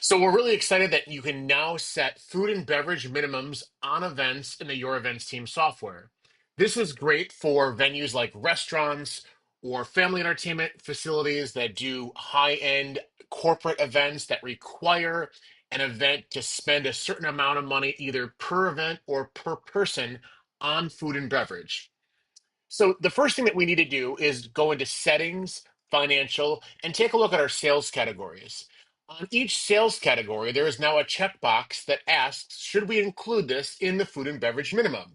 So we're really excited that you can now set food and beverage minimums on events in the Your Events Team software. This is great for venues like restaurants or family entertainment facilities that do high-end corporate events that require an event to spend a certain amount of money either per event or per person on food and beverage. So the first thing that we need to do is go into settings, financial, and take a look at our sales categories. On each sales category, there is now a checkbox that asks, should we include this in the food and beverage minimum?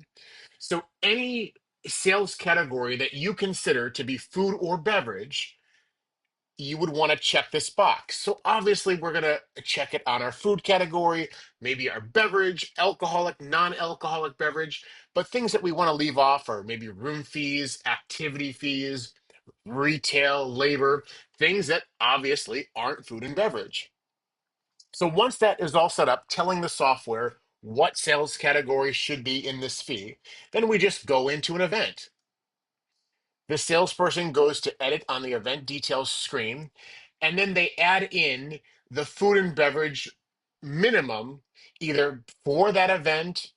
So any sales category that you consider to be food or beverage, you would want to check this box. So obviously we're going to check it on our food category, maybe our beverage, alcoholic, non-alcoholic beverage, but things that we want to leave off are maybe room fees, activity fees, retail, labor, things that obviously aren't food and beverage. So once that is all set up, telling the software what sales category should be in this fee, then we just go into an event. The salesperson goes to edit on the event details screen, and then they add in the food and beverage minimum either for that event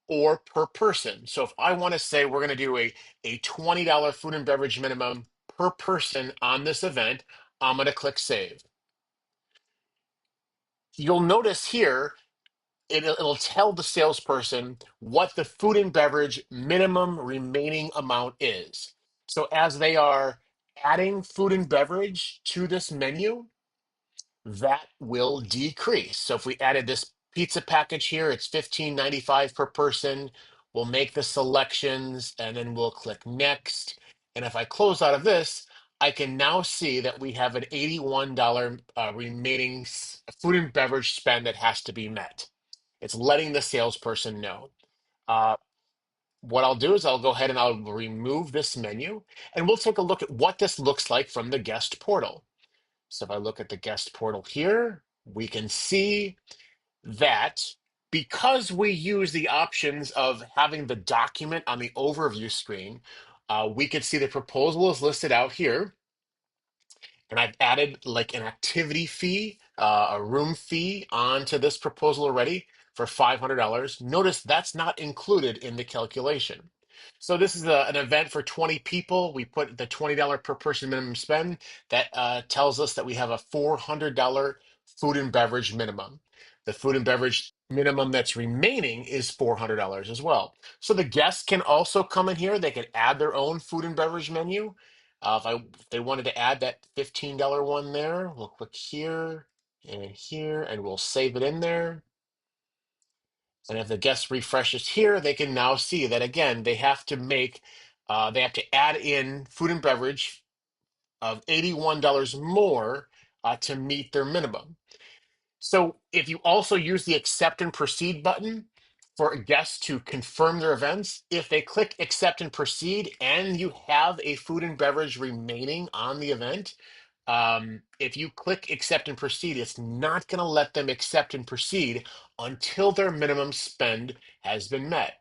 or per person. So if I want to say we're going to do a $20 food and beverage minimum per person on this event, I'm going to click save. You'll notice here it'll tell the salesperson what the food and beverage minimum remaining amount is. So as they are adding food and beverage to this menu, that will decrease. So if we added this pizza package here, it's $15.95 per person. We'll make the selections and then we'll click next. And if I close out of this, I can now see that we have an $81 remaining food and beverage spend that has to be met. It's letting the salesperson know. Uh, what I'll do is I'll go ahead and I'll remove this menu and we'll take a look at what this looks like from the guest portal. So if I look at the guest portal here, we can see that because we use the options of having the document on the overview screen, we could see the proposal is listed out here. And I've added like an activity fee, a room fee onto this proposal already for $500. Notice that's not included in the calculation. So this is an event for 20 people. We put the $20 per person minimum spend. That tells us that we have a $400 food and beverage minimum. The food and beverage minimum that's remaining is $400 as well. So the guests can also come in here. They can add their own food and beverage menu. If they wanted to add that $15 one there, we'll click here, and we'll save it in there. And if the guest refreshes here, they can now see that again, they have to add in food and beverage of $81 more to meet their minimum. So if you also use the accept and proceed button for guests to confirm their events, if they click accept and proceed and you have a food and beverage remaining on the event, if you click accept and proceed, it's not going to let them accept and proceed until their minimum spend has been met.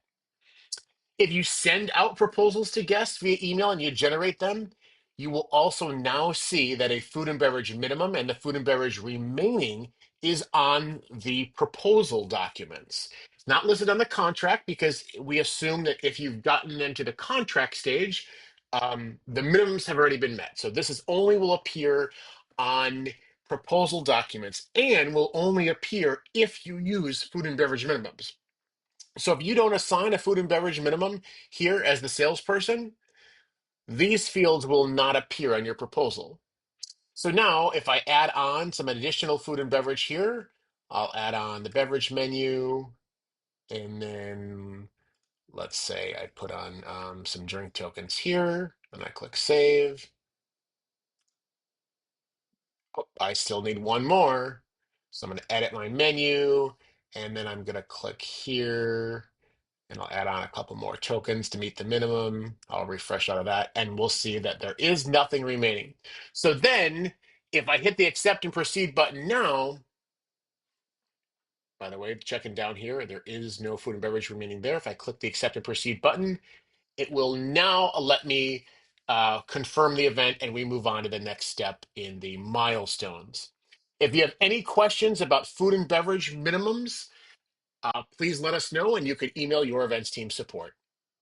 If you send out proposals to guests via email and you generate them, you will also now see that a food and beverage minimum and the food and beverage remaining is on the proposal documents. It's not listed on the contract because we assume that if you've gotten into the contract stage, the minimums have already been met. So this is only will appear on proposal documents and will only appear if you use food and beverage minimums. So if you don't assign a food and beverage minimum here as the salesperson, these fields will not appear on your proposal. So now if I add on some additional food and beverage here, I'll add on the beverage menu, and then let's say I put on some drink tokens here, and I click save. Oh, I still need one more. So I'm going to edit my menu, and then I'm going to click here. And I'll add on a couple more tokens to meet the minimum. I'll refresh out of that, and we'll see that there is nothing remaining. So then, if I hit the accept and proceed button now, by the way, checking down here, there is no food and beverage remaining there. If I click the accept and proceed button, it will now let me confirm the event, and we move on to the next step in the milestones. If you have any questions about food and beverage minimums, please let us know and you can email your events team support.